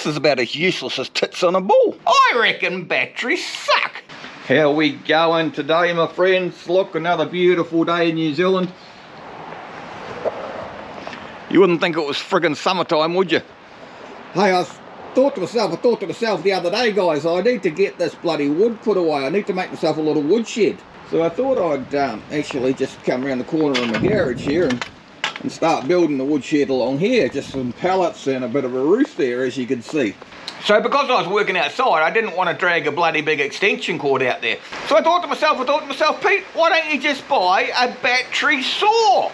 This is about as useless as tits on a bull. I reckon batteries suck. How we going today, my friends? Look, another beautiful day in New Zealand. You wouldn't think it was friggin' summertime, would you? Hey, I thought to myself the other day, guys, I need to get this bloody wood put away. I need to make myself a little wood shed. So I thought I'd actually just come around the corner in my garage here and start building the wood shed along here. Just some pallets and a bit of a roof there, as you can see. So because I was working outside, I didn't want to drag a bloody big extension cord out there. So I thought to myself, Pete, why don't you just buy a battery saw?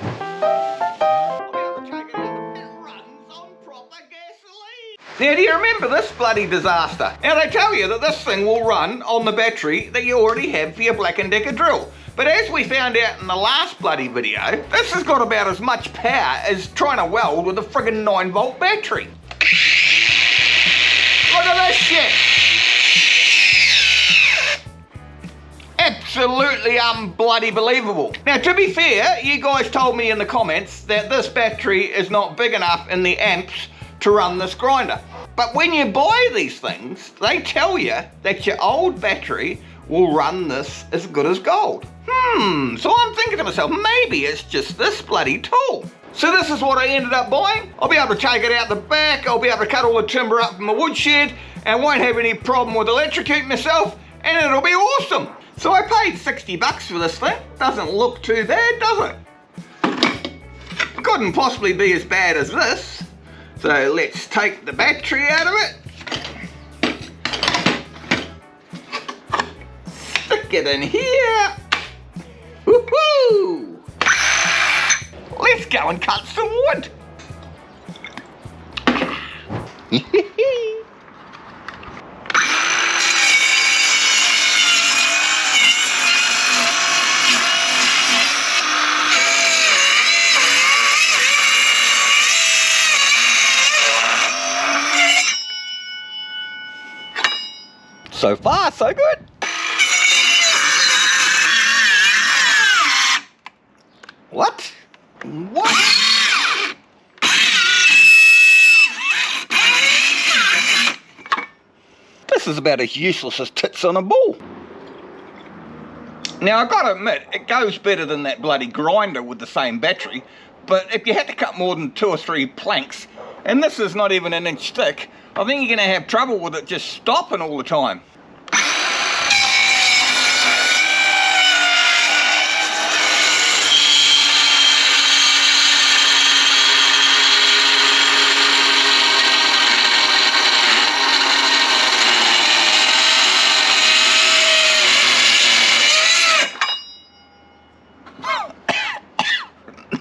Now, do you remember this bloody disaster? Now, they tell you that this thing will run on the battery that you already have for your Black & Decker drill. But as we found out in the last bloody video, this has got about as much power as trying to weld with a friggin' 9-volt battery. Look at this shit! Absolutely unbloody believable. Now, to be fair, you guys told me in the comments that this battery is not big enough in the amps to run this grinder. But when you buy these things, they tell you that your old battery will run this as good as gold. So I'm thinking to myself, maybe it's just this bloody tool. So this is what I ended up buying. I'll be able to take it out the back, I'll be able to cut all the timber up from my woodshed, and won't have any problem with electrocuting myself, and it'll be awesome. So I paid 60 bucks for this thing. Doesn't look too bad, does it? Couldn't possibly be as bad as this. So let's take the battery out of it. Stick it in here. Woohoo! Let's go and cut some wood. So far, so good. What? This is about as useless as tits on a bull. Now, I've got to admit, it goes better than that bloody grinder with the same battery, but if you had to cut more than 2 or 3 planks, and this is not even an inch thick, I think you're going to have trouble with it just stopping all the time.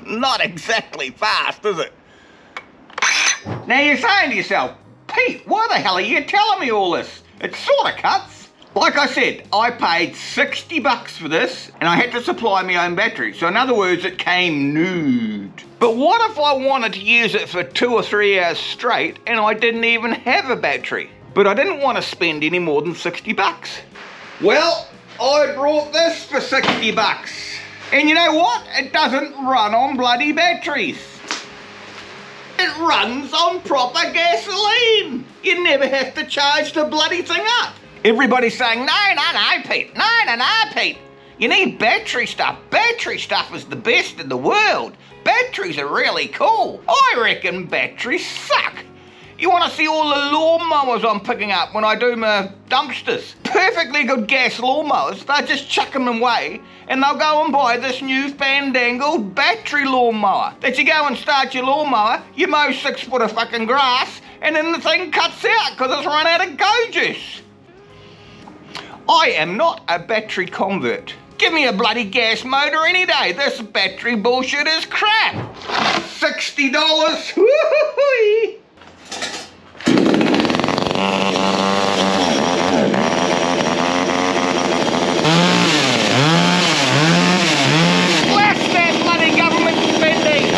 Not exactly fast, is it? Now you're saying to yourself, Pete, why the hell are you telling me all this? It sort of cuts. Like I said, I paid 60 bucks for this and I had to supply my own battery. So in other words, it came nude. But what if I wanted to use it for 2 or 3 hours straight and I didn't even have a battery? But I didn't want to spend any more than 60 bucks. Well, I brought this for 60 bucks. And you know what? It doesn't run on bloody batteries. It runs on proper gasoline. You never have to charge the bloody thing up. Everybody's saying, no, Pete. No, Pete. You need battery stuff. Battery stuff is the best in the world. Batteries are really cool. I reckon batteries suck. You want to see all the lawnmowers I'm picking up when I do my dumpsters? Perfectly good gas lawnmowers. They just chuck them away and they'll go and buy this new fandangled battery lawnmower that you go and start your lawnmower, you mow 6 foot of fucking grass, and then the thing cuts out because it's run out of go juice. I am not a battery convert. Give me a bloody gas motor any day. This battery bullshit is crap. $60. Woo-hoo-hoo. Blast that bloody government spending!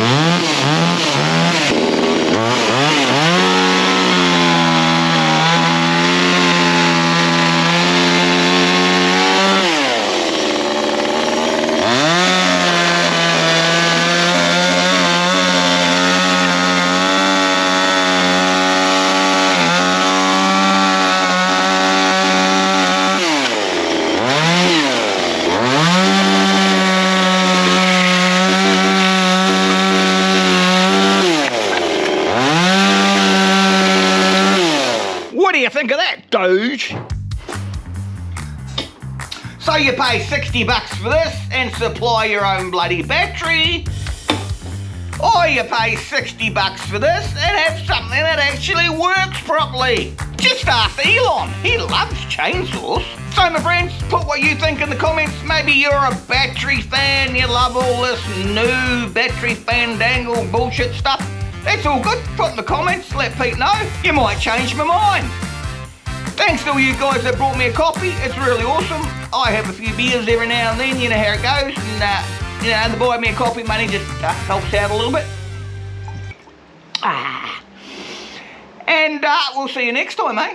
do you think of that, Doge? So you pay 60 bucks for this and supply your own bloody battery, or you pay 60 bucks for this and have something that actually works properly. Just ask Elon, he loves chainsaws. So my friends, put what you think in the comments. Maybe you're a battery fan, you love all this new battery fandangle bullshit stuff. That's all good, put in the comments, let Pete know. You might change my mind. Thanks to all you guys that brought me a coffee, it's really awesome. I have a few beers every now and then, you know how it goes. And the buy me a coffee money just helps out a little bit. And we'll see you next time, eh?